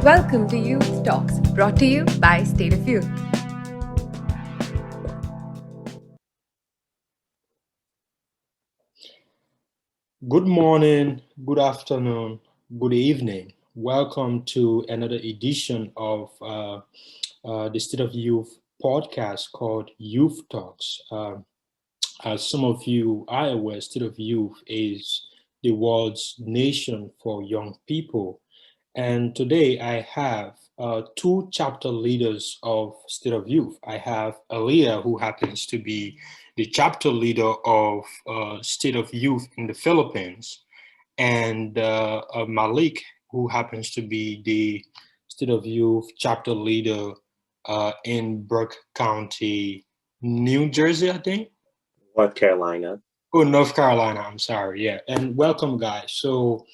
Welcome to Youth Talks, brought to you by State of Youth. Good morning, good afternoon, good evening. Welcome to another edition of the State of Youth podcast called Youth Talks. As some of you are aware, State of Youth is the world's nation for young people. And today I have two chapter leaders of State of Youth. I have Elia, who happens to be the chapter leader of State of Youth in the Philippines, and Malik, who happens to be the State of Youth chapter leader in Burke County, New Jersey, I think. North Carolina. Oh, North Carolina. I'm sorry. Yeah, and welcome, guys. So,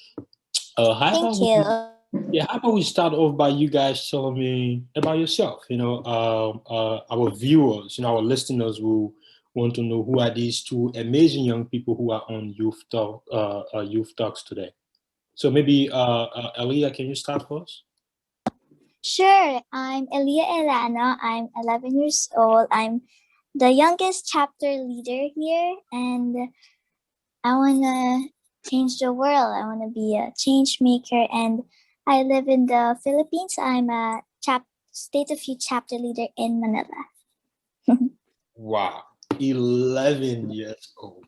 Thank you. how about we start off by you guys telling me about yourself? Our viewers, our listeners will want to know who are these two amazing young people who are on Youth Talks today. So maybe, Elia, can you start first? Sure, I'm Elia Elana. I'm 11 years old. I'm the youngest chapter leader here, and I want to change the world. I want to be a change maker, and I live in the Philippines. I'm a State of Youth chapter leader in Manila. Wow, 11 years old.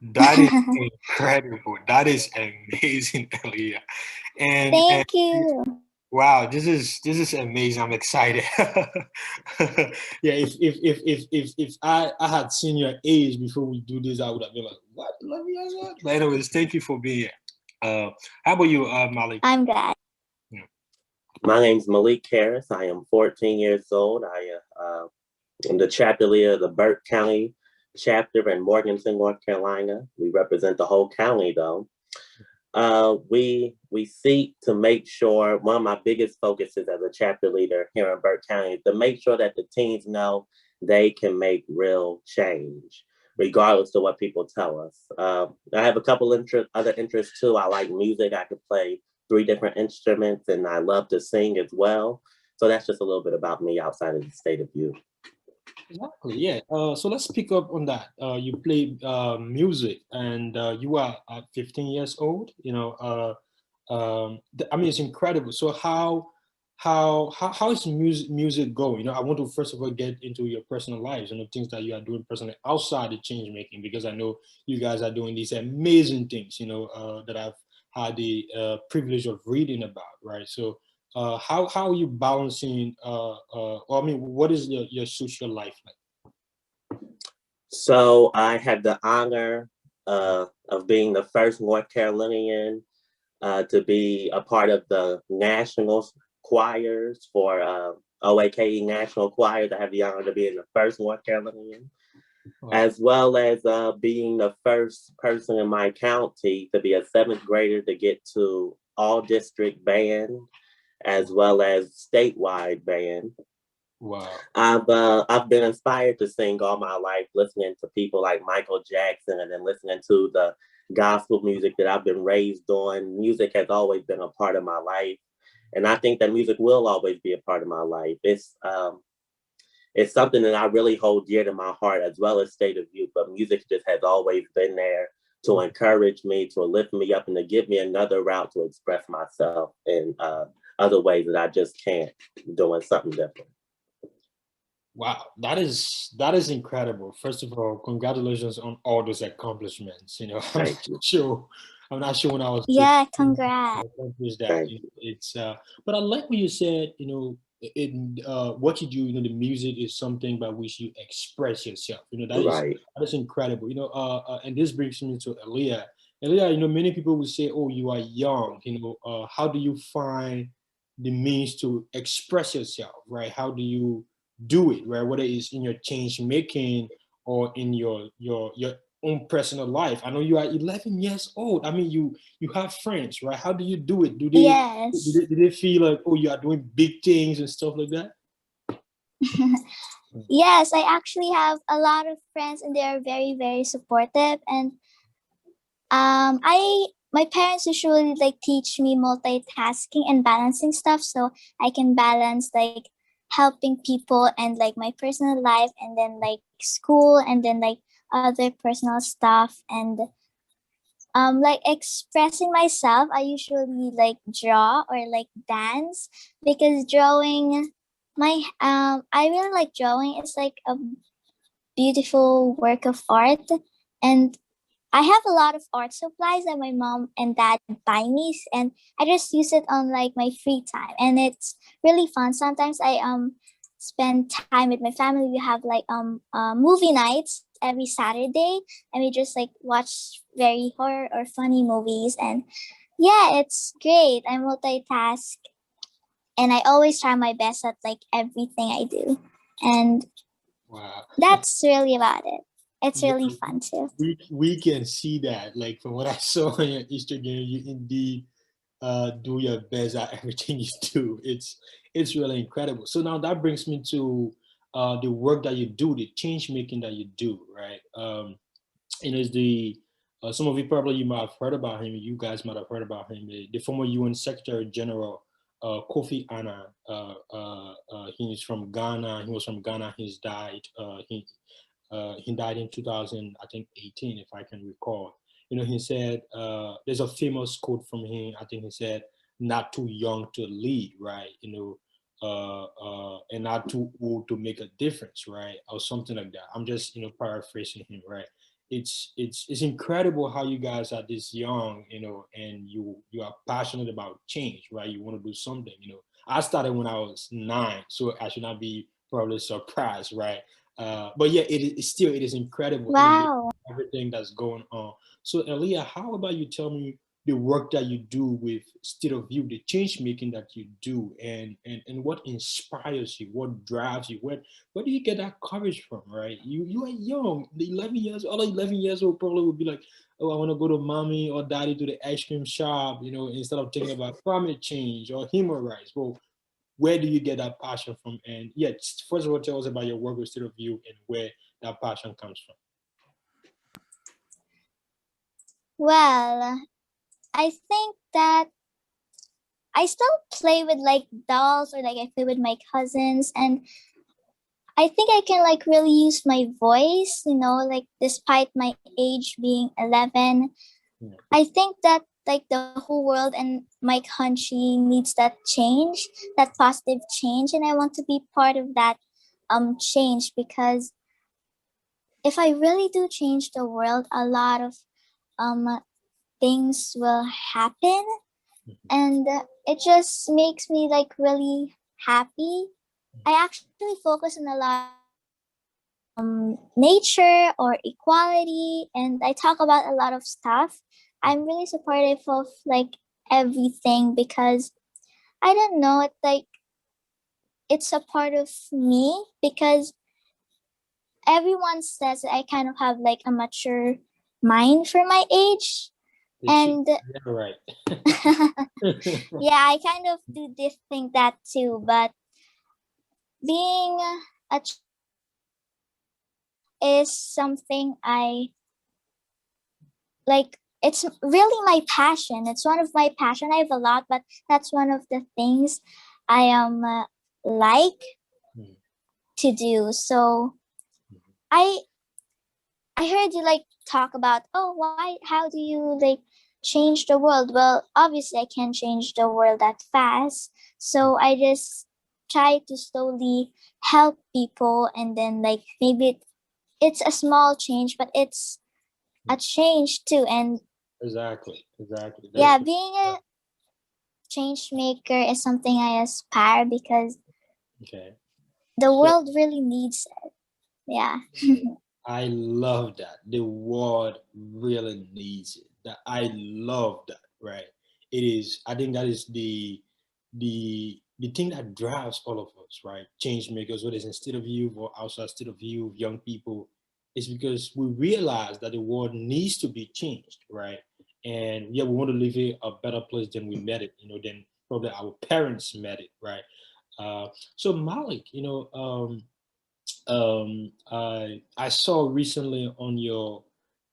That is incredible. That is amazing, Elia. Thank you. Wow, this is amazing. I'm excited. Yeah, if I had seen your age before we do this, I would have been like, what? 11 years old? But anyways, thank you for being here. How about you, Malik? I'm glad. My name's Malik Harris. I am 14 years old. I'm the chapter leader of the Burke County chapter in Morganton, North Carolina. We represent the whole county, though. We seek to make sure, one of my biggest focuses as a chapter leader here in Burke County is to make sure that the teens know they can make real change, regardless of what people tell us. I have a couple other interests too. I like music. I could play 3 different instruments, and I love to sing as well. So that's just a little bit about me outside of the State of Youth. Exactly, yeah. So let's pick up on that. You play music, and you are 15 years old. I mean, it's incredible. So how is music going? I want to first of all get into your personal lives, things that you are doing personally outside the change making, because I know you guys are doing these amazing things. That I've had the privilege of reading about, right? So. How are you balancing? What is your social life like? So I had the honor of being the first North Carolinian to be a part of the national choirs for OAKE National Choirs. I have the honor to be in the first North Carolinian, as well as being the first person in my county to be a 7th grader to get to all district band, as well as statewide band. Wow. I've been inspired to sing all my life, listening to people like Michael Jackson, and then listening to the gospel music that I've been raised on. Music has always been a part of my life, and I think that music will always be a part of my life. It's something that I really hold dear to my heart, as well as State of Youth. But music just has always been there to encourage me, to lift me up, and to give me another route to express myself in other ways that I just can't, doing something different. Wow, that is incredible. First of all, congratulations on all those accomplishments. I'm not sure when I was. Yeah, congrats. That it's but I like what you said. What you do. The music is something by which you express yourself. That is incredible. And this brings me to Elia. Elia, many people will say, "Oh, you are young." How do you find the means to express yourself? Right? How do you do it, right? Whether it's in your change making or in your own personal life. I know you are 11 years old. I mean, you have friends, right? How do you do it? Do they feel like, oh, you are doing big things and stuff like that? Yes, I actually have a lot of friends, and they are very, very supportive. And my parents usually like teach me multitasking and balancing stuff, so I can balance like helping people and like my personal life, and then like school, and then like other personal stuff. And like expressing myself, I usually like draw or like dance, because drawing my I really like drawing. It's like a beautiful work of art, and I have a lot of art supplies that my mom and dad buy me, and I just use it on like my free time, and it's really fun. Sometimes I spend time with my family. We have like movie nights every Saturday, and we just like watch very horror or funny movies, and yeah, it's great. I multitask, and I always try my best at like everything I do, and Wow. that's really about it. It's Yeah, really fun too. we can see that. Like from what I saw on your Instagram, you indeed do your best at everything you do. It's really incredible. So now that brings me to the work that you do, the change making that you do, right? Is the some of you probably you might have heard about him. You guys might have heard about him. The former UN Secretary General Kofi Annan. He's from Ghana. He was from Ghana. He's died. He died in 2000, I think 18, if I can recall. He said there's a famous quote from him. I think he said, "Not too young to lead," right? And not too old to make a difference, right? Or something like that. I'm just paraphrasing him, right? It's incredible how you guys are this young, and you are passionate about change, right? You want to do something. I started when I was 9, so I should not be probably surprised, right? But yeah, it is incredible. Wow. Everything that's going on. So Elia, how about you tell me the work that you do with State of View, the change making that you do, and what inspires you, what drives you, where do you get that courage from, right? You are young, the 11 years, all 11 years old probably would be like, oh, I want to go to mommy or daddy to the ice cream shop, instead of thinking about climate change or human rights. Well, where do you get that passion from? And yeah, first of all, tell us about your work with State of View and where that passion comes from. Well, I think that I still play with like dolls, or like I play with my cousins, and I think I can like really use my voice, like despite my age being 11. Yeah. I think that like the whole world and my country needs that change, that positive change, and I want to be part of that change, because if I really do change the world, a lot of um things will happen, and it just makes me like really happy. I actually focus on a lot nature or equality, and I talk about a lot of stuff. I'm really supportive of like everything, because I don't know, it's a part of me, because everyone says that I kind of have like a mature mind for my age. And yeah, right. yeah, I kind of do this think that too, but being a is something I like. It's really my passion. It's one of my passion. I have a lot, but that's one of the things I like to do. So I heard you like talk about, oh, how do you like change the world? Well, obviously I can't change the world that fast, so I just try to slowly help people, and then like maybe it's a small change, but it's a change too. And Exactly. yeah, being a change maker is something I aspire, because Okay. the world really needs it. Yeah. I love that. The world really needs it. That I love that, right? It is, I think that is the thing that drives all of us, right? Change makers, whether it's instead of you or outside State of View, young people, is because we realize that the world needs to be changed, right? And yeah, we want to live in a better place than we met it, than probably our parents met it, right? So Malik, I saw recently on your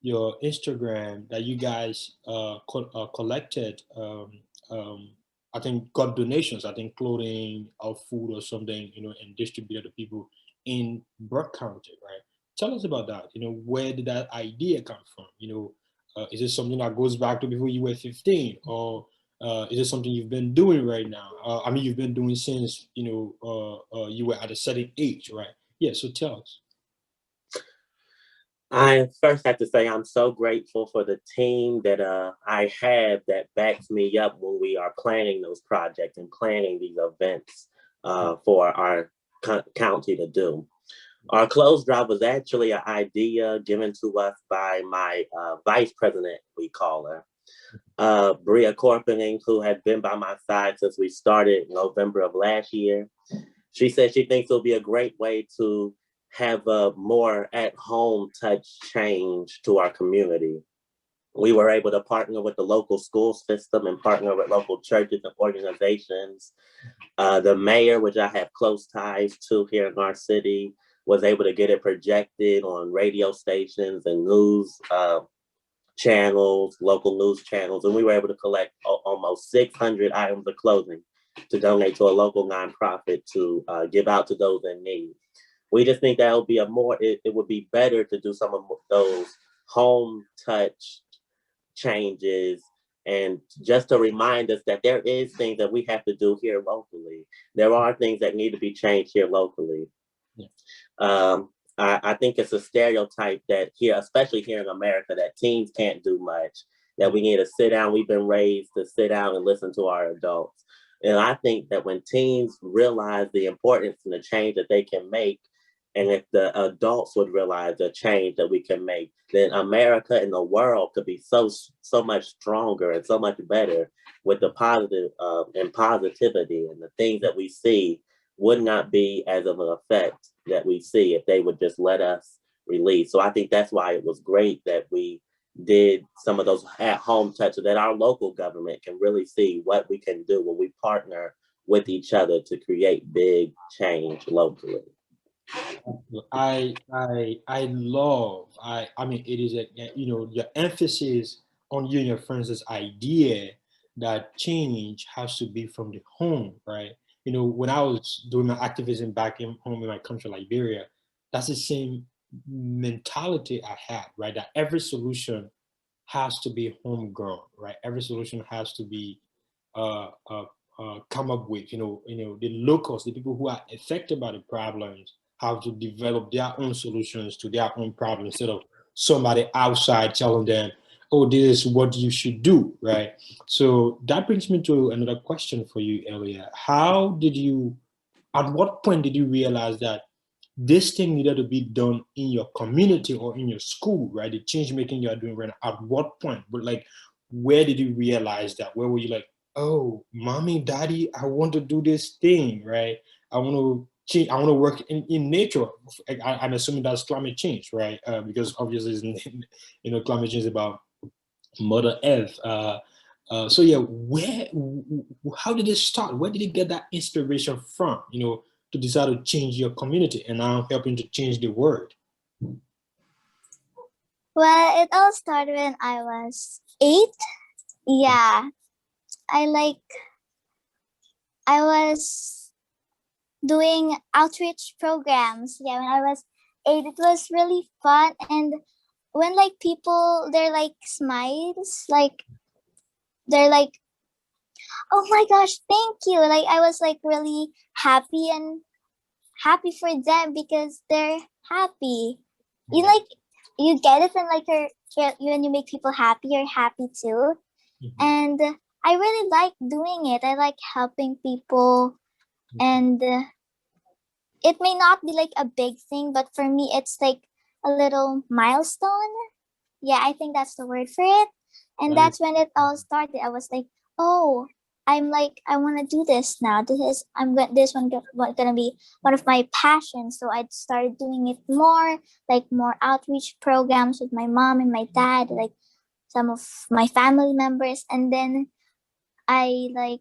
your Instagram that you guys collected. I think got donations. I think clothing or food or something, and distributed to people in Burke County, right? Tell us about that. Where did that idea come from? Is it something that goes back to before you were 15, or is it something you've been doing right now? I mean, you've been doing since you were at a certain age, right? Yeah. So tell us. I first have to say I'm so grateful for the team that I have that backs me up when we are planning those projects and planning these events for our county to do. Our clothes drive was actually an idea given to us by my vice president, we call her, Bria Corpening, who had been by my side since we started in November of last year. She said she thinks it'll be a great way to have a more at-home touch change to our community. We were able to partner with the local school system and partner with local churches and organizations. The mayor, which I have close ties to here in our city, was able to get it projected on radio stations and news channels, local news channels, and we were able to collect almost 600 items of clothing to donate to a local nonprofit to give out to those in need. We just think that would be it would be better to do some of those home touch changes, and just to remind us that there is things that we have to do here locally. There are things that need to be changed here locally. Yeah. I think it's a stereotype that here, especially here in America, that teens can't do much, that we need to sit down. We've been raised to sit down and listen to our adults. And I think that when teens realize the importance and the change that they can make, and if the adults would realize the change that we can make, then America and the world could be so much stronger and so much better with the positive and positivity, and the things that we see would not be as of an effect that we see if they would just let us release. So I think that's why it was great that we did some of those at-home touches, that our local government can really see what we can do when we partner with each other to create big change locally. I love, I mean, it is your emphasis on you and your friends' idea that change has to be from the home, right? When I was doing my activism back home in my country, Liberia, that's the same mentality I had, right? That every solution has to be homegrown, right? Every solution has to be come up with, the locals, the people who are affected by the problems, how to develop their own solutions to their own problems instead of somebody outside telling them, oh, this is what you should do, right? So that brings me to another question for you, Elia. At what point did you realize that this thing needed to be done in your community or in your school, right? The change making you are doing right now, at what point? But where did you realize that? Where were you like, oh, mommy, daddy, I want to do this thing, right? I want to change, I want to work in nature. I'm assuming that's climate change, right? Because obviously, climate change is about Mother Earth. So yeah, how did it start? Where did you get that inspiration from, to decide to change your community and now helping to change the world? Well, it all started when I was 8. Yeah, I was doing outreach programs. Yeah, when I was 8, it was really fun. And when people, they're smiles, they're like, oh my gosh, thank you. I was really happy and happy for them because they're happy. You you get it when when you make people happy, you're happy too. Mm-hmm. And I really like doing it. I like helping people. Mm-hmm. And it may not be a big thing, but for me, it's a little milestone. Yeah, I think that's the word for it. And that's when it all started. I was like, oh, I want to do this now. This one gonna be one of my passions. So I started doing it more, more outreach programs with my mom and my dad, some of my family members. And then I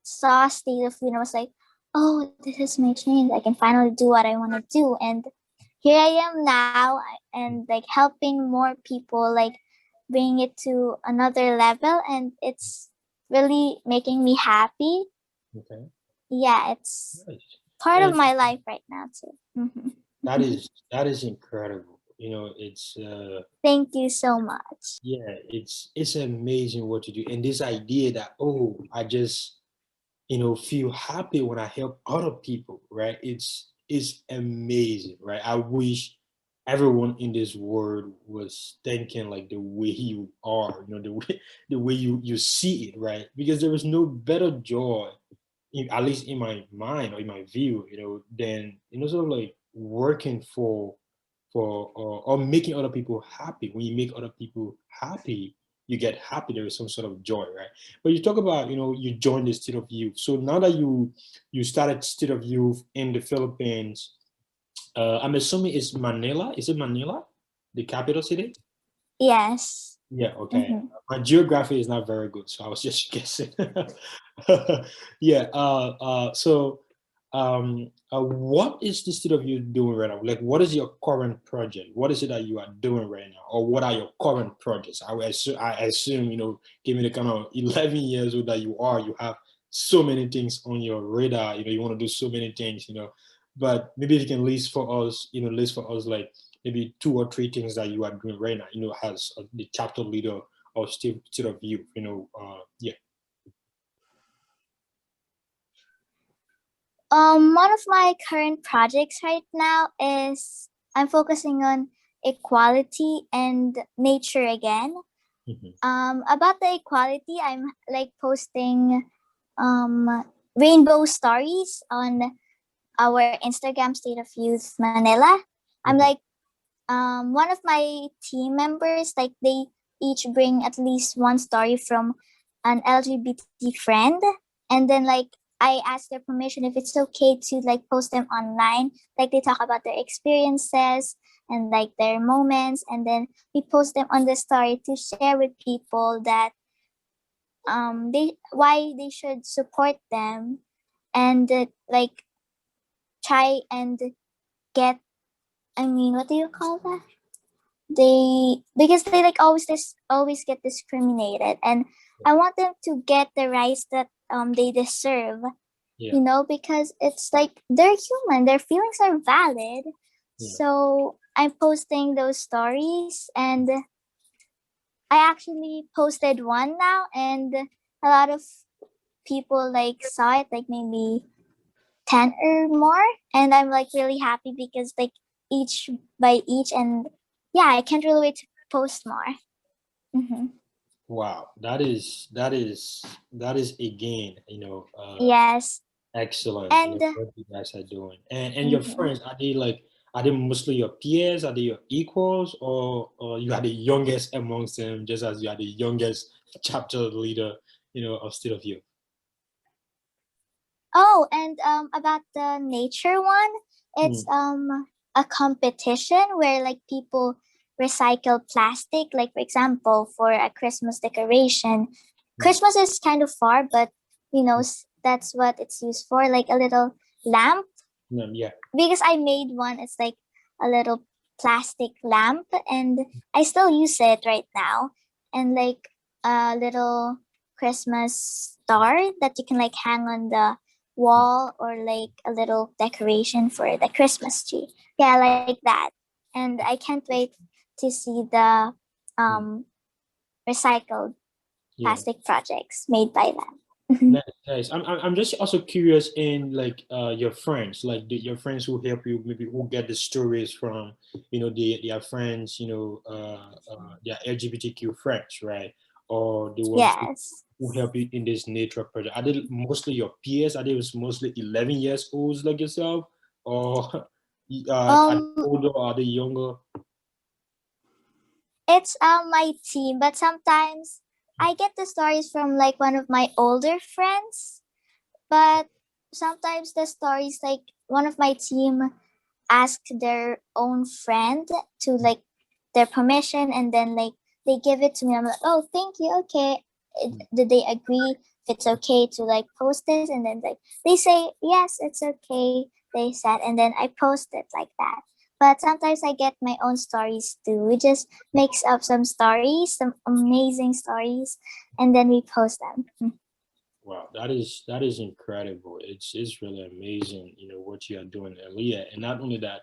saw State of Union. I was like, oh, this is my change. I can finally do what I want to do. And here I am now and like helping more people, like bring it to another level, and it's really making me happy. Okay. Yeah, it's Nice. part of And my life right now too. that is incredible. You know, it's Thank you so much. yeah, it's amazing what you do. And this idea that, oh, I just, you know, feel happy when I help other people, right? It's amazing, right? I wish everyone in this world was thinking like the way you are, you know, the way you see it, right? Because there is no better joy, at least in my mind or in my view, you know, than, you know, sort of like working for or making other people happy. When you make other people happy, you get happy. There is some sort of joy, right? But you talk about, you know, you joined the State of Youth. So now that you started State of Youth in the Philippines, I'm assuming it's Manila. Is it Manila, the capital city? Yes. Yeah, okay. Mm-hmm. My geography is not very good, so I was just guessing. Yeah, what is the state of you doing right now? Like, what is your current project? What is it that you are doing right now? Or what are your current projects? I assume, you know, given the kind of 11 years old that you have so many things on your radar, you know, you want to do so many things, you know, but maybe you can list for us, you know, list for us like maybe two or three things that you are doing right now, you know, as the chapter leader of State of Youth, you know, yeah. One of my current projects right now is I'm focusing on equality and nature again. Mhm. About the equality, I'm like posting rainbow stories on our Instagram State of Youth Manila. I'm Mhm. like one of my team members, like they each bring at least one story from an LGBT friend, and then like I ask their permission if it's okay to like post them online. Like they talk about their experiences and like their moments, and then we post them on the story to share with people that they why they should support them, and like try and get, I mean, what do you call that? They, because they like always get discriminated, and I want them to get the rights that they deserve, Yeah, you know, because it's like they're human, their feelings are valid. yeah. So I'm posting those stories, and I actually posted one now, and a lot of people like saw it, like maybe 10 or more, and I'm like really happy because like each by each, and yeah, I can't really wait to post more. Mm-hmm. Wow, that is again, you know, Yes, excellent. You and know what you guys are doing, and your mm-hmm. friends, are they mostly your peers? Are they your equals, or you are the youngest amongst them, just as you are the youngest chapter leader, you know, of State of Youth? Oh, and about the nature one, it's Mm, a competition where like people recycle plastic, like for example for a Christmas decoration. mm, Christmas is kind of far, but you know, that's what it's used for, like a little lamp. yeah. Because I made one, it's like a little plastic lamp, and I still use it right now. And like a little Christmas star that you can like hang on the wall, or like a little decoration for the Christmas tree. Yeah, like that. And I can't wait to see the Mm, um recycled yeah. plastic projects made by them. Nice, nice. I'm just also curious in like your friends, like your friends who help you, maybe who get the stories from, you know, their friends, you know, their LGBTQ friends, right? Or the ones Yes. who help you in this nature project. Are they mostly your peers? Are they mostly 11 years olds like yourself, or are they um older? Or are they younger? It's my team, but sometimes I get the stories from like one of my older friends, but sometimes the stories like one of my team ask their own friend to like their permission, and then like they give it to me. I'm like, oh, thank you. Okay, did they agree if it's okay to like post this? And then like they say yes, it's okay. They said, and then I post it like that. but sometimes I get my own stories too. We just mix up some stories, some amazing stories, and then we post them. Wow, that is incredible. It's really amazing, what you are doing, Elia. And not only that,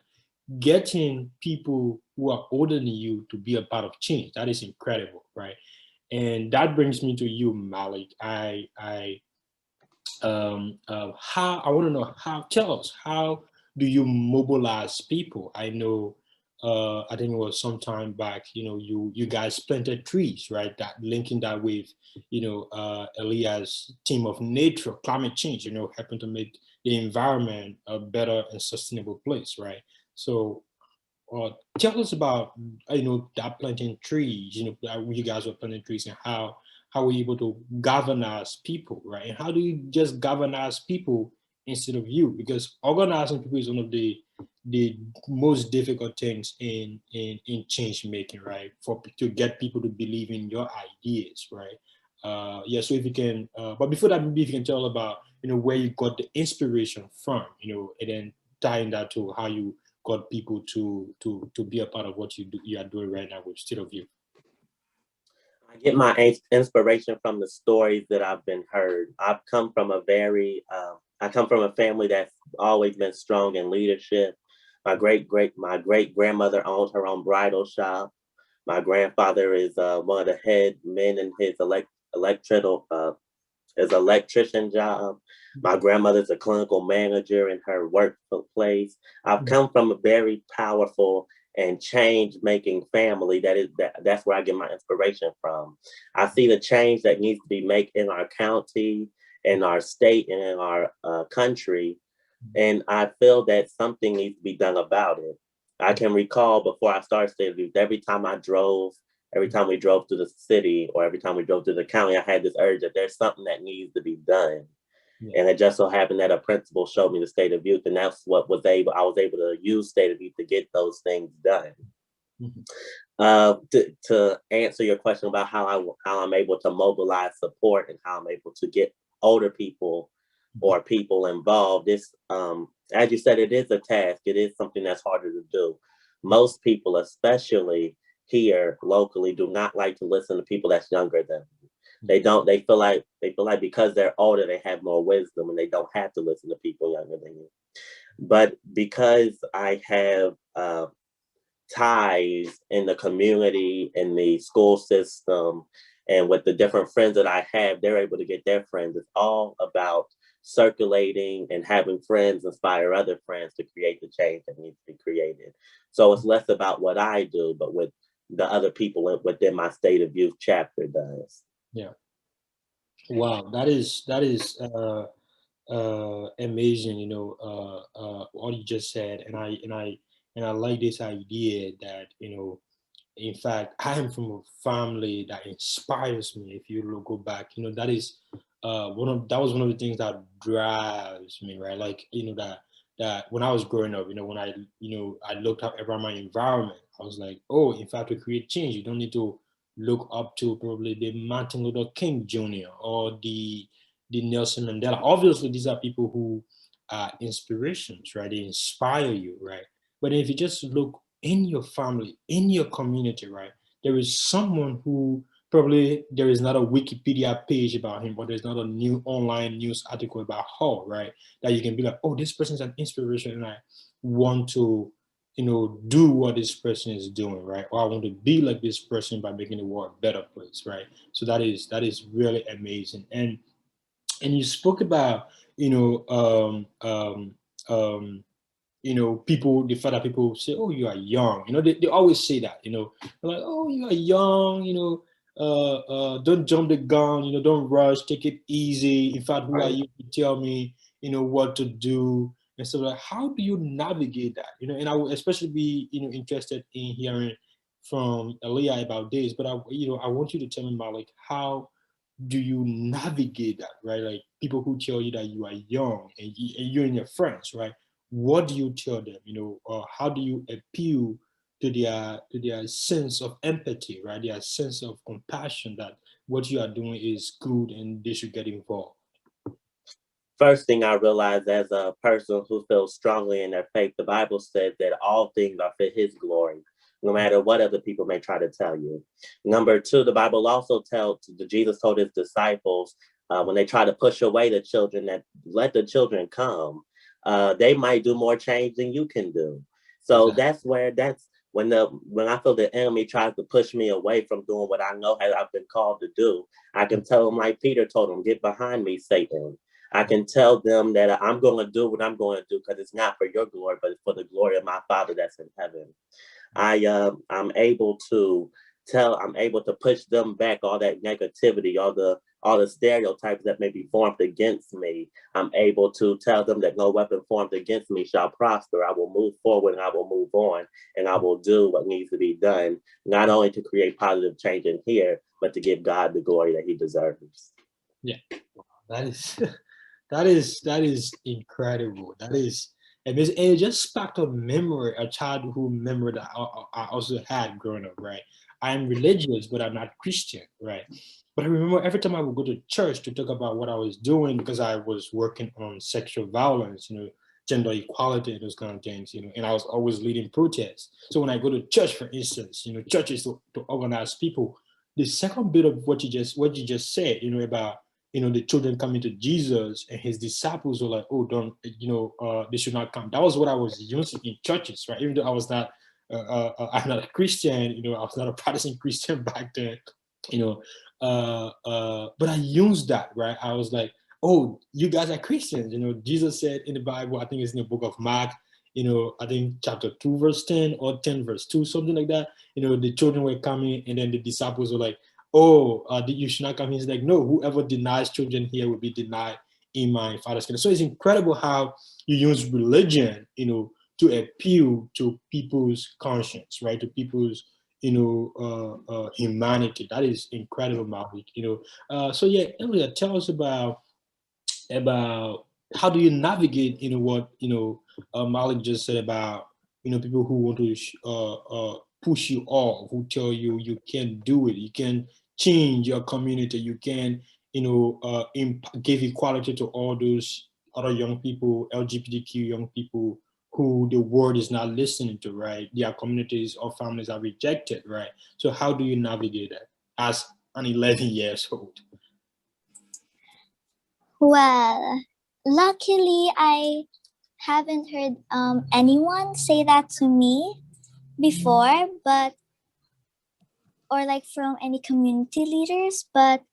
getting people who are older than you to be a part of change. That is incredible, right? And that brings me to you, Malik. How I want to know how. Tell us, how do you mobilize people? I know. I think it was some time back. You guys planted trees, right? That linking that with Elia's team of nature, climate change. Helping to make the environment a better and sustainable place, right? So tell us about that planting trees. That you guys were planting trees, and how we're able to galvanize people, right? And how do you just galvanize people instead of you? Because organizing people is one of the most difficult things in change making, right? To get people to believe in your ideas, right? Yeah. So if you can, but before that, maybe if you can tell about where you got the inspiration from, and then tying that to how you got people to be a part of what you are doing right now with State of Youth. I get my inspiration from the stories that I've been heard. I've come from I come from a family that's always been strong in leadership. My great grandmother owned her own bridal shop. My grandfather is one of the head men in his his electrician job. My grandmother's a clinical manager in her workplace. I've come from a very powerful and change-making family. That's where I get my inspiration from. I see the change that needs to be made in our county, in our state, and in our country, and I feel that something needs to be done about it. I can recall before I started State of Youth, every time we drove to the city or every time we drove to the county, I had this urge that there's something that needs to be done. Yeah. And it just so happened that a principal showed me the State of Youth, and that's what I was able to use State of Youth to get those things done. Mm-hmm. To answer your question about how I'm able to mobilize support and how I'm able to get older people or people involved, this as you said, it is a task. It is something that's harder to do. Most people, especially here locally, do not like to listen to people that's younger than them. They feel like because they're older, they have more wisdom and they don't have to listen to people younger than you. But because I have ties in the community, in the school system, and with the different friends that I have, they're able to get their friends. It's all about circulating and having friends inspire other friends to create the change that needs to be created. So it's less about what I do, but what the other people within my State of Youth chapter does. Yeah. Wow, that is amazing. What you just said, and I like this idea that in fact, I am from a family that inspires me. If you go back, that is that was one of the things that drives me, right? Like that when I was growing up, when I looked up around my environment, I was like, oh, in fact, to create change, you don't need to look up to probably the Martin Luther King Jr. or the Nelson Mandela. Obviously, these are people who are inspirations, right? They inspire you, right? But if you just look in your family, in your community, right, there is someone who probably there is not a Wikipedia page about him, but there's not a new online news article about her, right? That you can be like, oh, this person's an inspiration, and I want to, do what this person is doing, right? Or I want to be like this person by making the world a better place, right? So that is really amazing. And you spoke about, people, the fact that people say, oh, you are young, they always say that, they're like, oh, you are young, don't jump the gun, don't rush, take it easy. In fact, who are you to tell me, what to do? And so like, how do you navigate that? And I would especially be, interested in hearing from Elia about this, but I want you to tell me about like, how do you navigate that, right? Like people who tell you that you are young and you and your friends, right? What do you tell them, or how do you appeal to their sense of empathy, right? Their sense of compassion that what you are doing is good and they should get involved. First thing I realized as a person who feels strongly in their faith, the Bible says that all things are for his glory, no matter what other people may try to tell you. Number two, the Bible also Jesus told his disciples when they try to push away the children, that let the children come. They might do more change than you can do. So Exactly. that's when I feel the enemy tries to push me away from doing what I know I've been called to do. I can tell him, like Peter told him, get behind me, Satan. I can tell them that I'm going to do what I'm going to do because it's not for your glory, but it's for the glory of my Father that's in heaven. I'm able to push them back all that negativity, all the stereotypes that may be formed against me. I'm able to tell them that no weapon formed against me shall prosper. I will move forward and I will move on and I will do what needs to be done, not only to create positive change in here, but to give God the glory that he deserves. Yeah, that is that is incredible. That is amazing. And it just sparked a memory, a childhood memory that I also had growing up, right? I'm religious, but I'm not Christian, right? But I remember every time I would go to church to talk about what I was doing because I was working on sexual violence, gender equality and those kind of things, and I was always leading protests. So when I go to church, for instance, churches to organize people, the second bit of what you just said, about the children coming to Jesus and his disciples were like, oh, don't, they should not come. That was what I was using in churches, right? Even though I was not, I'm not a Christian, I was not a Protestant Christian back then, you know, but I used that, right? I was like, oh, you guys are Christians. Jesus said in the Bible, I think it's in the book of Mark, I think chapter 2, verse 10 or 10, verse 2, something like that. The children were coming and then the disciples were like, oh, you should not come. He's like, no, whoever denies children here will be denied in my Father's kingdom. So it's incredible how you use religion, to appeal to people's conscience, right? To people's, humanity. That is incredible, Malik. So yeah, Elia, tell us about how do you navigate, what Malik just said about, people who want to push you off, who tell you you can't do it, you can change your community, you can give equality to all those other young people, LGBTQ young people who the world is not listening to, right? Their communities or families are rejected, right? So how do you navigate that as an 11 years old? Well, luckily, I haven't heard anyone say that to me before, or like from any community leaders. But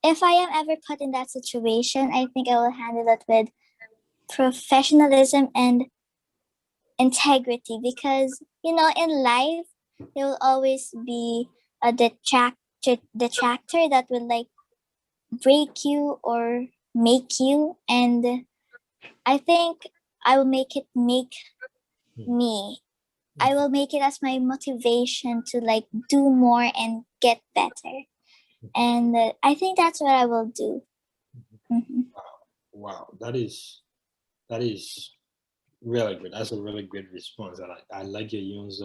if I am ever put in that situation, I think I will handle it with professionalism and integrity, because in life there will always be a detractor that will like break you or make you, and I think I will make me. I will make it as my motivation to like do more and get better. And I think that's what I will do. Mhm. Wow, that is really good. That's a really good response. I like your use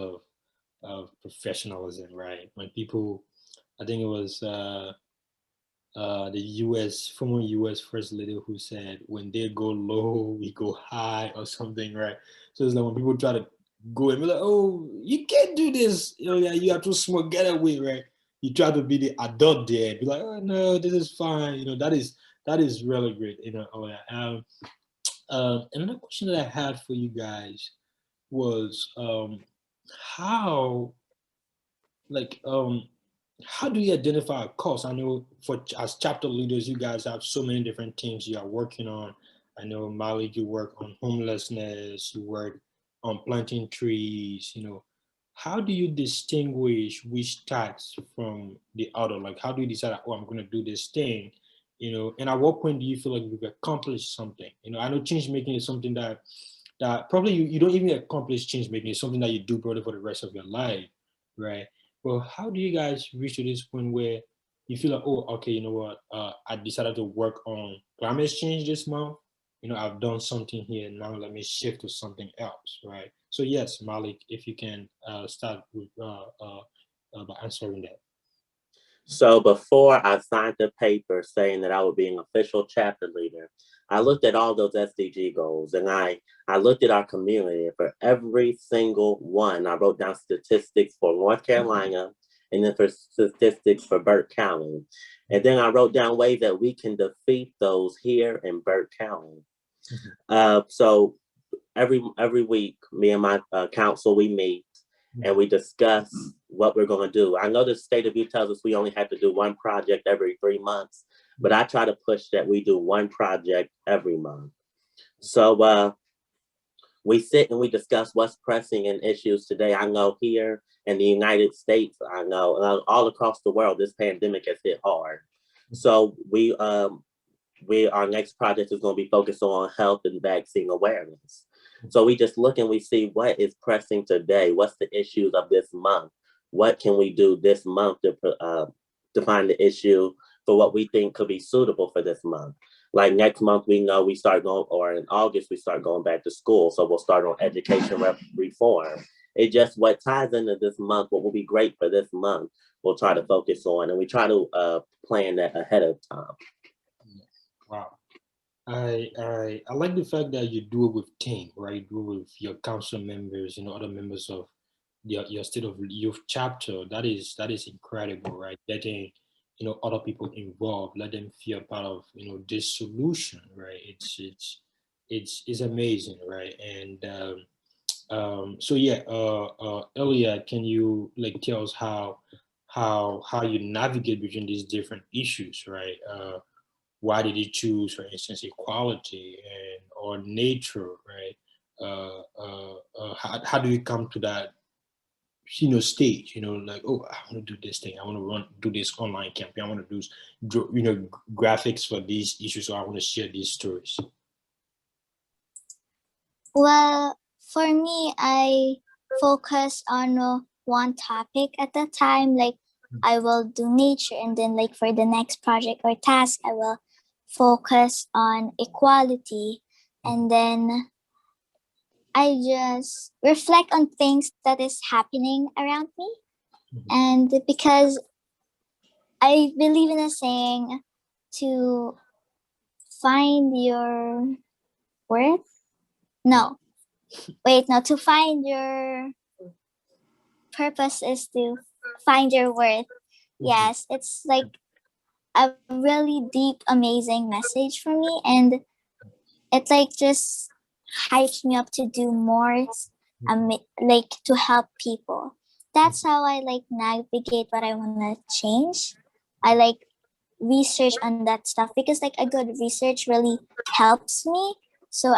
of professionalism, right? When people, I think it was the former US First Lady who said, when they go low, we go high or something, right? So it's like when people try to go and be like, oh, you can't do this. Yeah, you are too small, get away, right? You try to be the adult there, be like, oh no, this is fine. That is really great. Oh yeah. Another question that I had for you guys was how like how do you identify a cause? I know as chapter leaders, you guys have so many different things you are working on. I know Malik, you work on homelessness, you work on planting trees. How do you distinguish which types from the other? Like, how do you decide, oh, I'm going to do this thing? And at what point do you feel like you've accomplished something? I know change making is something that probably you don't even accomplish change making. It's something that you do probably for the rest of your life, right? Well, how do you guys reach to this point where you feel like, oh, okay, you know what? I decided to work on climate change this month. I've done something here. Now let me shift to something else, right? So yes, Malik, if you can start with by answering that. So before I signed the paper saying that I would be an official chapter leader, I looked at all those SDG goals, and I looked at our community. For every single one, I wrote down statistics for North Carolina and then for statistics for Burke County. And then I wrote down ways that we can defeat those here in Burke County. So every week, me and my council, we meet and we discuss what we're going to do. I know the state of Utah tells us we only have to do one project every 3 months, but I try to push that we do one project every month. So we sit and we discuss what's pressing and issues today. I know here in the United States, I know all across the world, this pandemic has hit hard. So our next project is going to be focused on health and vaccine awareness. So we just look and we see what is pressing today. What's the issues of this month? What can we do this month to find the issue for what we think could be suitable for this month? Like next month, we know we start going, or in August, we start going back to school. So we'll start on education reform. It just what ties into this month, what will be great for this month, we'll try to focus on. And we try to plan that ahead of time. Wow. I like the fact that you do it with team, right? You do it with your council members, other members of your state of youth chapter. That is incredible, right? Getting other people involved, let them feel part of this solution, right? It's amazing, right? And so yeah, Elia, can you tell us how you navigate between these different issues, right? Why did you choose, for instance, equality or nature, right? How do you come to that, stage? Oh, I want to do this thing. I want to do this online campaign. I want to do, graphics for these issues. So I want to share these stories. Well, for me, I focus on one topic at a time. Like I will do nature, and then for the next project or task, I will focus on equality, and then I just reflect on things that is happening around me. And because I believe in a saying to find your worth. To find your purpose is to find your worth. Yes, it's like a really deep, amazing message for me, and it just hypes me up to do more, to help people. That's how I navigate what I want to change. I research on that stuff because a good research really helps me. So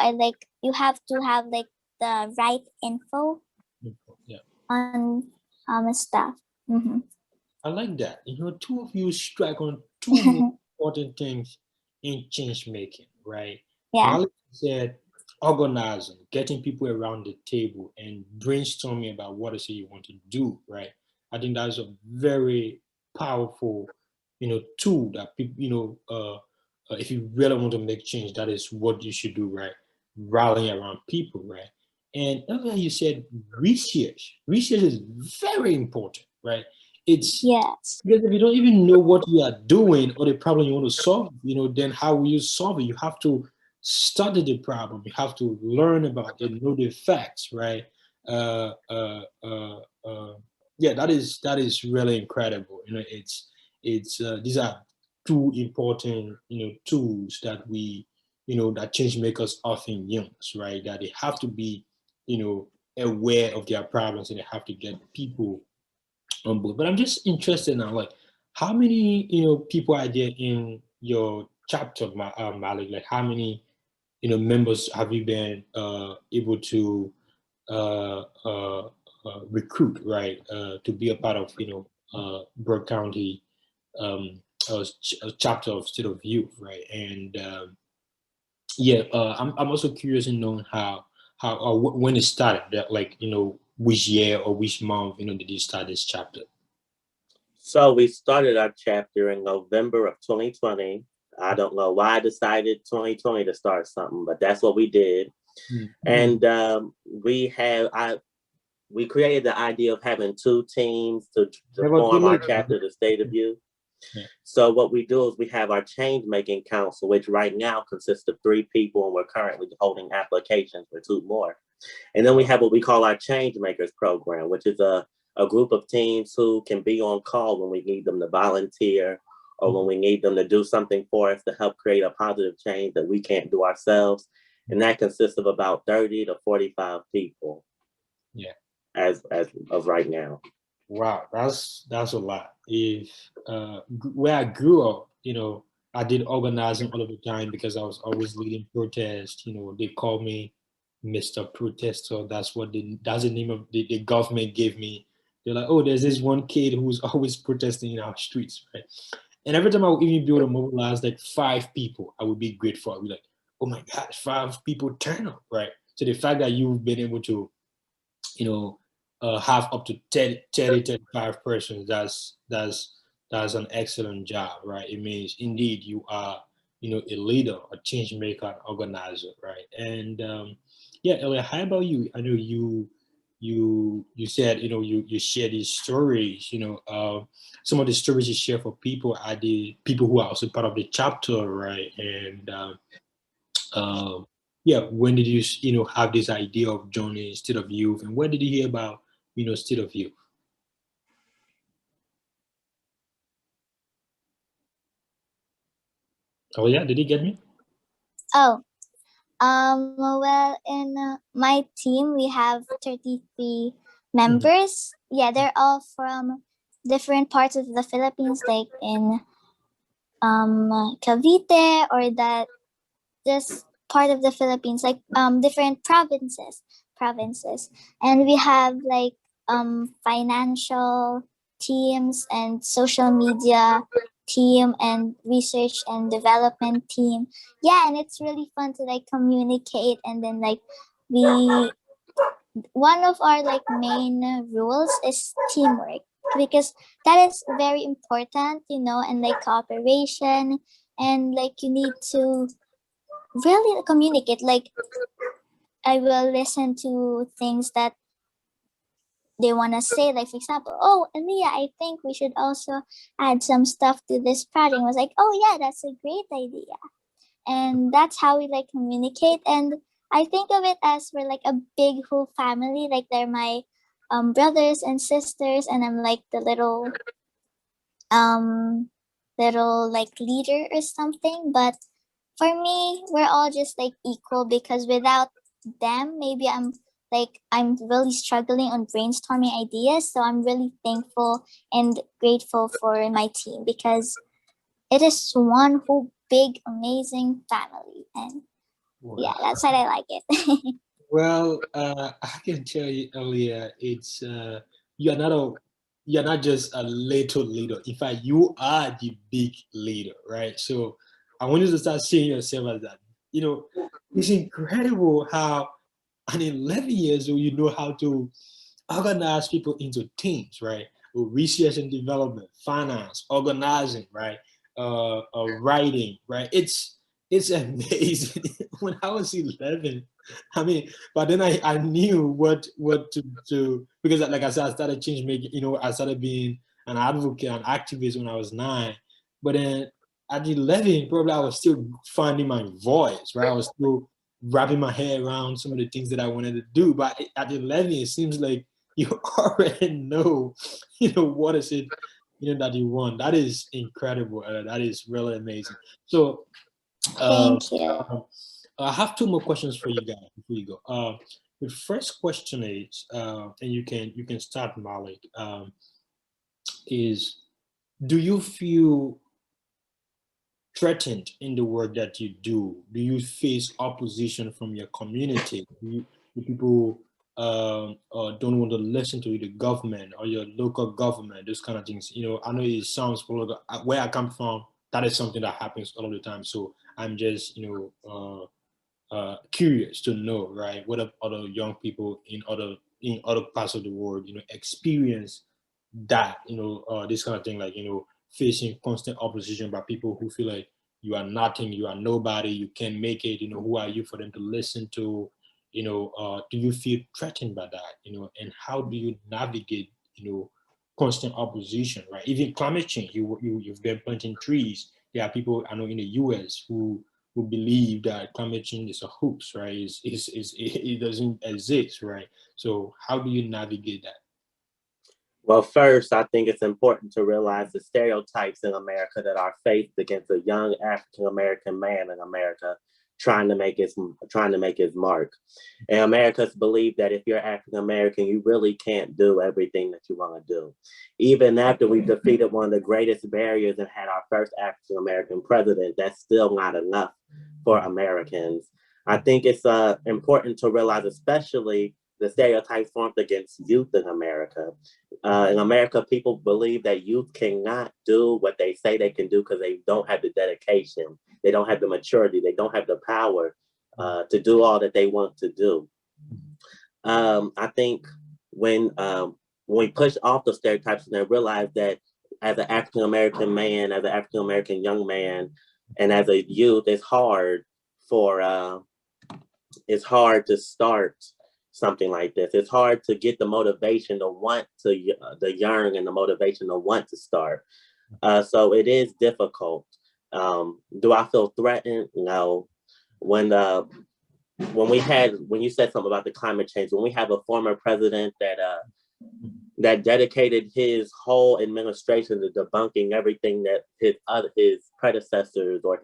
you have to have the right info on stuff. Mm-hmm. I like that. Two of you strike on two important things in change making, right? Yeah. Malik said organizing, getting people around the table and brainstorming about what is it you want to do, right? I think that's a very powerful, tool that people, if you really want to make change, that is what you should do, right? Rallying around people, right? And earlier you said research. Research is very important, right? It's yes. Because if you don't even know what you are doing or the problem you want to solve, then how will you solve it? You have to study the problem. You have to learn about it, know the facts, right? Yeah, that is really incredible. It's these are two important tools that we that change makers often use, right? That they have to be aware of their problems and they have to get people on board. But I'm just interested now, how many people are there in your chapter, Malik? Like how many members have you been able to recruit, right, to be a part of Burke County chapter of State of Youth, right? And I'm also curious in knowing how when it started, that which year or which month did you start this chapter? So we started our chapter in November of 2020. I don't know why I decided 2020 to start something, but that's what we did. Mm-hmm. And we created the idea of having two teams to form our chapter, the State of Youth. Yeah. So what we do is we have our Changemaking Council, which right now consists of 3 people, and we're currently holding applications for 2 more. And then we have what we call our Changemakers program, which is a group of teens who can be on call when we need them to volunteer or when we need them to do something for us to help create a positive change that we can't do ourselves. And that consists of about 30 to 45 people. Yeah. As of right now. Wow, that's a lot. If where I grew up, I did organizing all of the time because I was always leading protests. They call me Mr. Protester. That's the name of the government gave me. They're like, oh, there's this one kid who's always protesting in our streets, right? And every time I would even be able to mobilize like 5 people, I would be grateful. I'd be like, oh my God, 5 people turn up, right? So the fact that you've been able to, have up to 35 persons, that's an excellent job, right? It means indeed you are, a leader, a change maker, an organizer, right? And yeah, Elia, how about you? I know you said, you share these stories, some of the stories you share for people are the people who are also part of the chapter, right? And yeah, when did you have this idea of joining State of Youth, and when did you hear about State of Youth? Oh yeah, did you get me? Oh, well, in my team, we have 33 members. Yeah, they're all from different parts of the Philippines, like in Cavite, or that this part of the Philippines, like different provinces. And we have like financial teams and social media team and research and development team. Yeah, and it's really fun to like communicate, and then like we one of our like main rules is teamwork, because that is very important, and like cooperation, and like you need to really communicate. Like I will listen to things that they want to say, like for example, oh Elia, I think we should also add some stuff to this project. I was like, oh yeah, that's a great idea. And that's how we like communicate. And I think of it as we're like a big whole family. Like they're my brothers and sisters, and I'm like the little like leader or something. But for me, we're all just like equal, because without them, maybe I'm really struggling on brainstorming ideas. So I'm really thankful and grateful for my team, because it is one whole big amazing family. And yeah, that's why I like it. Well, I can tell you earlier, it's you're not a you're not just a little leader. In fact, you are the big leader, right? So I want you to start seeing yourself as that. It's incredible how at 11 years old you know how to organize people into teams, right? With research and development, finance, organizing, right? Writing, right? It's amazing. When I was 11, I mean, but then I knew what to do, because like I said, I started change making. I started being an advocate, an activist when I was 9. But then at 11, probably I was still finding my voice, right? I was still wrapping my head around some of the things that I wanted to do. But at 11, it seems like you already know, what is it, that you want. That is incredible. That is really amazing. So, Thank you. I have 2 more questions for you guys before you go. The first question is, and you can start, Malik. Is, do you feel threatened in the work that you do? Do you face opposition from your community? Do people don't want to listen to the government or your local government? Those kind of things. I know it sounds political. Where I come from, that is something that happens all the time. So I'm just curious to know, right? What other young people in other parts of the world, experience that, this kind of thing, like, facing constant opposition by people who feel like you are nothing, you are nobody, you can't make it, who are you for them to listen to, do you feel threatened by that, and how do you navigate, constant opposition, right? Even climate change, you've been planting trees. There are people I know in the US who believe that climate change is a hoax, right? It doesn't exist, right? So how do you navigate that? Well, first, I think it's important to realize the stereotypes in America that are faced against a young African American man in America trying to make his mark. And Americans believe that if you're African American, you really can't do everything that you want to do. Even after we've defeated one of the greatest barriers and had our first African American president, that's still not enough for Americans. I think it's important to realize, especially the stereotypes formed against youth in America. In America, people believe that youth cannot do what they say they can do because they don't have the dedication, they don't have the maturity, they don't have the power to do all that they want to do. I think when we push off the stereotypes and realize that as an African American man, as an African American young man, and as a youth, it's hard to start something like this. It's hard to get the motivation to want to, the yearn and the motivation to want to start. So it is difficult. Do I feel threatened? No. When you said something about the climate change, when we have a former president that dedicated his whole administration to debunking everything that his predecessors or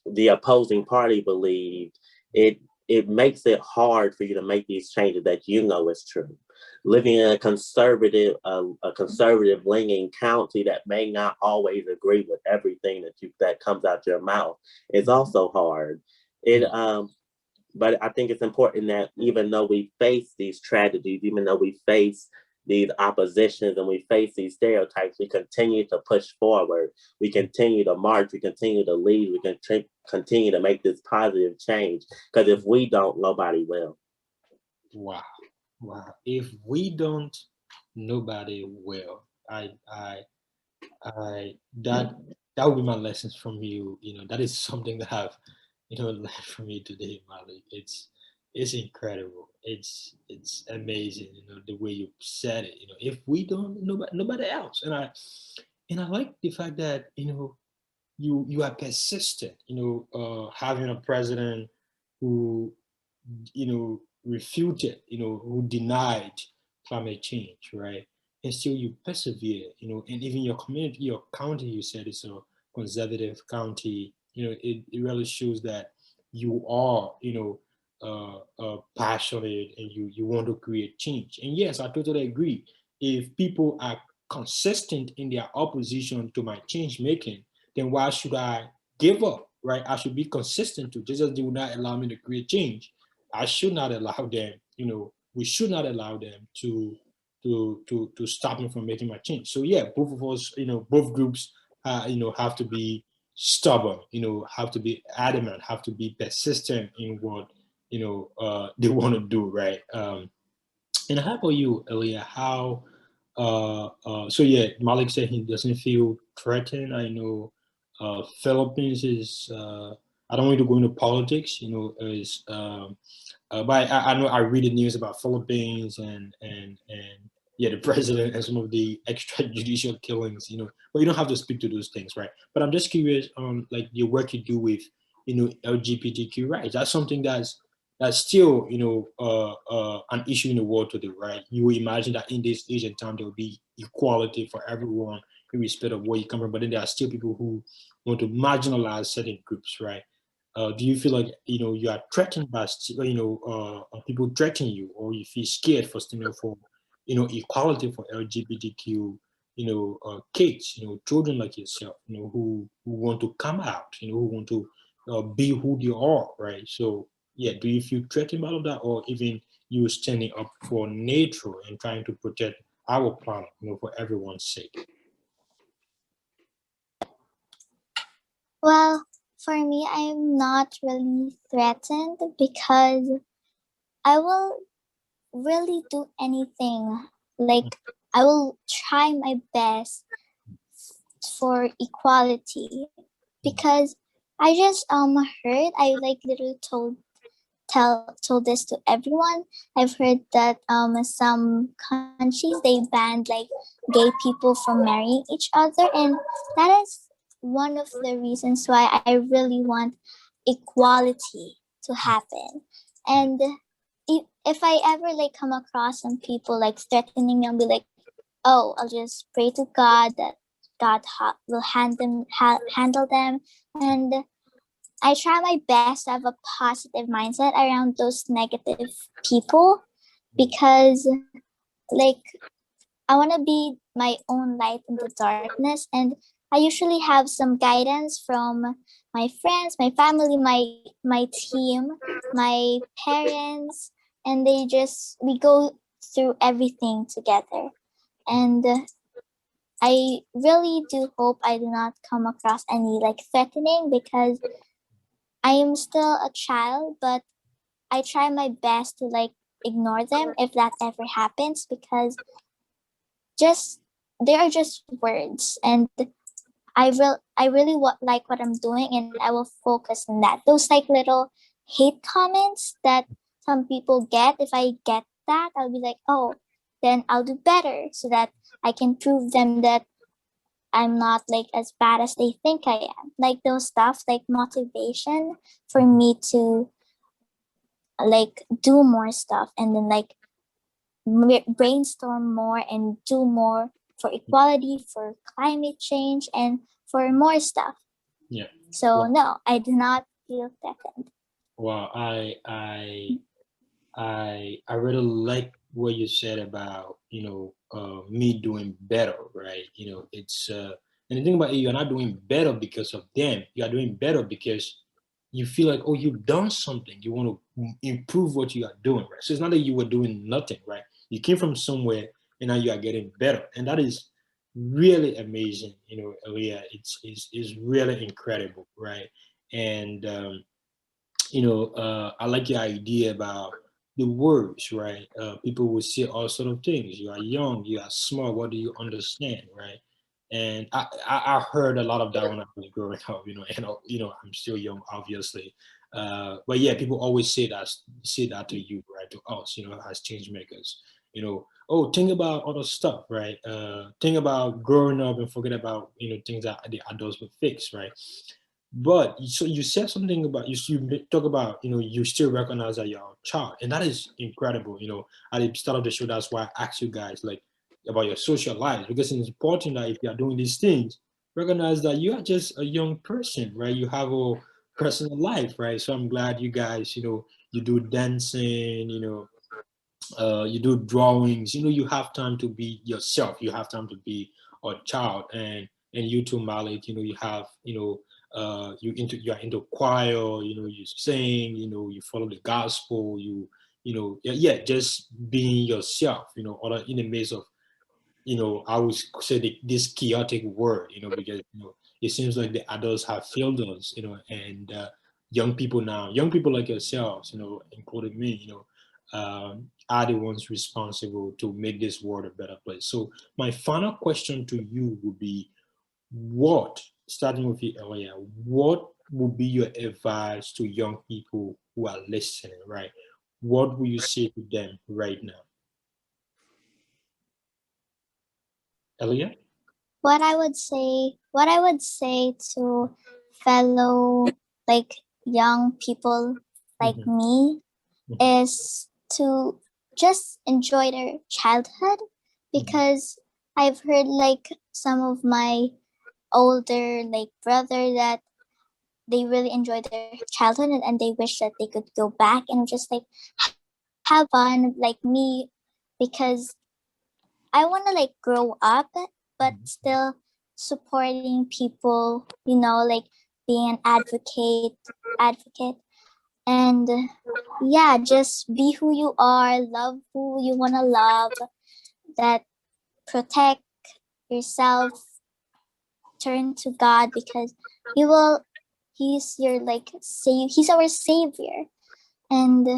the opposing party believed, it makes it hard for you to make these changes that you know is true. Living in a conservative leaning county that may not always agree with everything that comes out your mouth is also hard. But I think it's important that even though we face these tragedies, even though we face these oppositions and we face these stereotypes, we continue to push forward. We continue to march. We continue to lead. We can continue to make this positive change. Because if we don't, nobody will. Wow. If we don't, nobody will. That would be my lessons from you. That is something that I've learned from you today, Malik. It's incredible. It's amazing. The way you said it. If we don't, nobody else. And I like the fact that you are persistent. Having a president who refuted, who denied climate change, right? And still you persevere, and even your community, your county, you said it's a conservative county. It really shows that you are, passionate and you want to create change. And yes, I totally agree. If people are consistent in their opposition to my change making, then why should I give up, right? I should be consistent to, just as they would not allow me to create change. I should not allow them, we should not allow them to stop me from making my change. So yeah, both of us, both groups, have to be stubborn, have to be adamant, have to be persistent in what, they want to do, right? And how about you, Elia? So yeah, Malik said he doesn't feel threatened. I know Philippines is, I don't want to go into politics, is, but I know I read the news about Philippines and yeah, the president and some of the extrajudicial killings, but you don't have to speak to those things, right? But I'm just curious on like the work you do with, LGBTQ rights. That's something that's still, an issue in the world today, right? You will imagine that in this age and time, there will be equality for everyone, irrespective of where you come from. But then there are still people who want to marginalize certain groups, right? Do you feel like, you are threatened by, people threatening you, or you feel scared for, for, equality for LGBTQ, kids, children like yourself, who want to come out, who want to be who they are, right? So yeah, do you feel threatened by all of that, or even you standing up for nature and trying to protect our planet, for everyone's sake? Well, for me, I'm not really threatened because I will really do anything. Like, I will try my best for equality because I just heard, I like literally told told this to everyone. I've heard that some countries they banned like gay people from marrying each other, and that is one of the reasons why I really want equality to happen. And if I ever like come across some people like threatening me, I'll be like, oh, I'll just pray to God that God will handle them. And I try my best to have a positive mindset around those negative people, because like I want to be my own light in the darkness, and I usually have some guidance from my friends, my family, my team, my parents, and we go through everything together. And I really do hope I do not come across any like threatening, because I am still a child, but I try my best to like ignore them if that ever happens, because just they are just words, and I really like what I'm doing, and I will focus on that. Those like little hate comments that some people get, if I get that, I'll be like, oh, then I'll do better so that I can prove them that I'm not like as bad as they think I am. Like those stuff, like motivation for me to like do more stuff, and then like brainstorm more and do more for equality, for climate change, and for more stuff. Yeah. So Wow. no, I do not feel threatened. Wow. I really like what you said about me doing better, right? It's and the thing about it, you're not doing better because of them. You are doing better because you feel like, oh, you've done something. You want to improve what you are doing, right? So it's not that you were doing nothing, right? You came from somewhere and now you are getting better, and that is really amazing. Elia, it's really incredible, right? And I like your idea about the words, right? People will say all sort of things. You are young, you are smart. What do you understand, right? And I heard a lot of that when I was growing up, and I'm still young, obviously. But yeah, people always say that to you, right? To us, as change makers. Oh, think about other stuff, right? Think about growing up and forget about things that the adults will fix, right? But so you said something about you talk about you still recognize that you're a child, and that is incredible. At the start of the show, that's why I asked you guys like about your social life, because it's important that if you are doing these things, recognize that you are just a young person, right? You have a personal life, right? So I'm glad you guys you do dancing, you do drawings. You have time to be yourself. You have time to be a child. And you too, Malik, you have you are into choir. You sing. You follow the gospel. Yeah, just being yourself. Other in the midst of I would say this chaotic world, because it seems like the adults have failed us, and young people like yourselves, including me, are the ones responsible to make this world a better place. So my final question to you would be, starting with you, Elia, what would be your advice to young people who are listening, right? What will you say to them right now, Elia? What I would say to fellow like young people like Mhm, me mhm, is to just enjoy their childhood, mhm, because I've heard like some of my older like brother that they really enjoy their childhood, and they wish that they could go back and just like have fun like me, because I want to like grow up but mhm. still supporting people, like being an advocate, and yeah, just be who you are, love who you want to love, that protect yourself, turn to God, because he will he's your like he's our savior, and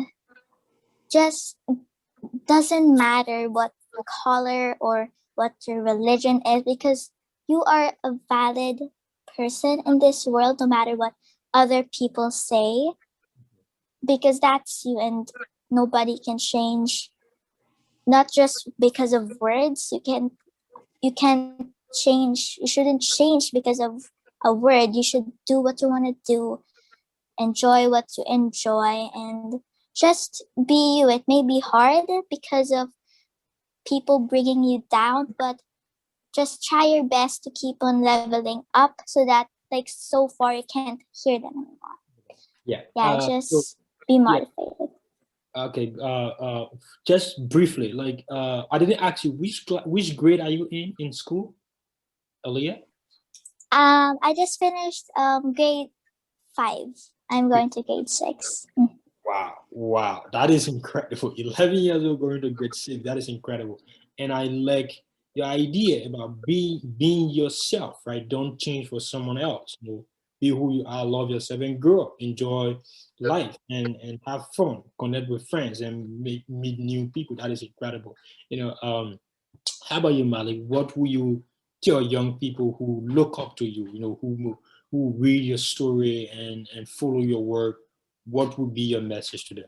just doesn't matter what color or what your religion is, because you are a valid person in this world, no matter what other people say. because that's you, and nobody can change. Not just because of words. You can change. You shouldn't change because of a word. You should do what you want to do, enjoy what you enjoy, and just be you. It may be hard because of people bringing you down, but just try your best to keep on leveling up so that, like, so far you can't hear them anymore. Yeah. Yeah, So, just be motivated. okay. Just briefly, like, I didn't ask you which grade are you in school, Aaliyah? I just finished grade 5. I'm going to grade 6. Wow, that is incredible. 11 years old going to grade 6, that is incredible. And I like your idea about being yourself, right? Don't change for someone else. You know, be who you are, love yourself, and grow up, enjoy life, and have fun, connect with friends, and meet new people. That is incredible. How about you, Malik? What will you tell young people who look up to you? You know, who read your story and follow your work? What would be your message to them?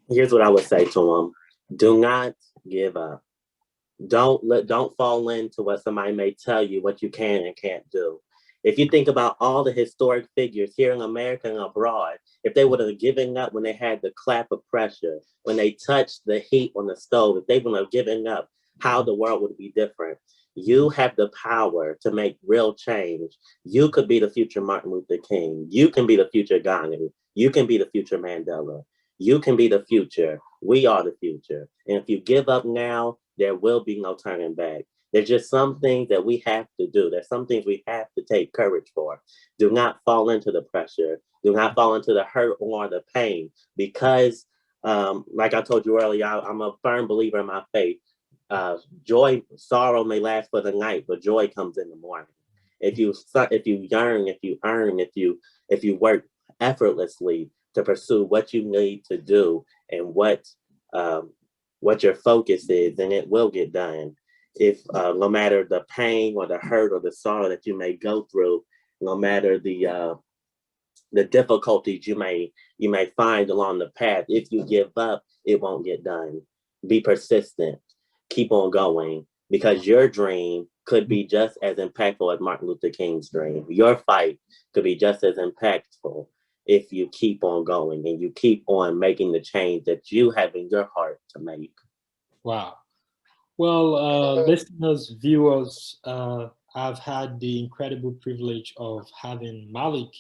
Here's what I would say to them. Do not give up. Don't fall into what somebody may tell you what you can and can't do. If you think about all the historic figures here in America and abroad, if they would have given up when they had the clap of pressure, when they touched the heat on the stove, if they would have given up, how the world would be different. You have the power to make real change. You could be the future Martin Luther King. You can be the future Gandhi. You can be the future Mandela. You can be the future. We are the future. And if you give up now, there will be no turning back. There's just some things that we have to do. There's some things we have to take courage for. Do not fall into the pressure. Do not fall into the hurt or the pain, because like I told you earlier, I'm a firm believer in my faith. Sorrow may last for the night, but joy comes in the morning. If you yearn, if you earn, if you work effortlessly to pursue what you need to do and what your focus is, then it will get done. If no matter the pain or the hurt or the sorrow that you may go through, no matter the difficulties you may find along the path, if you give up, it won't get done. Be persistent. Keep on going, because your dream could be just as impactful as Martin Luther King's dream. Your fight could be just as impactful if you keep on going and you keep on making the change that you have in your heart to make. Wow. Well, listeners, viewers, I've had the incredible privilege of having Malik,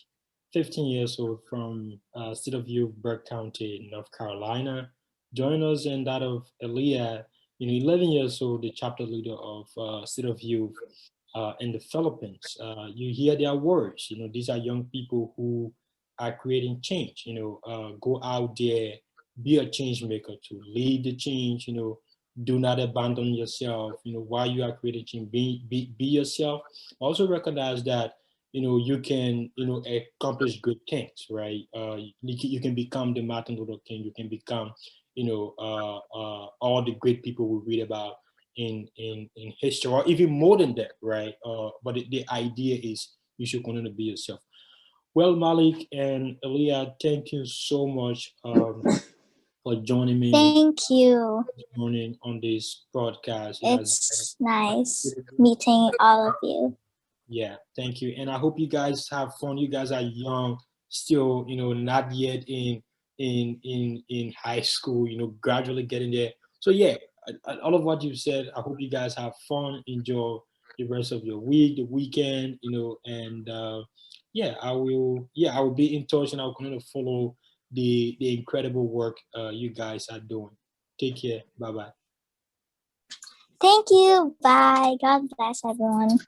15 years old, from State of Youth, Burke County, North Carolina, join us, and that of Elia, 11 years old, the chapter leader of State of Youth in the Philippines. You hear their words. These are young people who are creating change. Go out there, be a change maker, to lead the change. Do not abandon yourself. While you are creating change, be yourself. Also recognize that you can accomplish good things, right? You can become the Martin Luther King. You can become all the great people we read about in history, or even more than that, right? But the idea is you should continue to be yourself. Well, Malik and Elia, thank you so much for joining me. Thank you. This morning on this podcast. It's nice meeting all of you. Yeah, thank you, and I hope you guys have fun. You guys are young, still, not yet in high school. Gradually getting there. So yeah, all of what you've said, I hope you guys have fun, enjoy the rest of your week, the weekend, and yeah, I will be in touch, and I'll continue to follow the incredible work you guys are doing. Take care. Bye bye. Thank you. Bye. God bless everyone.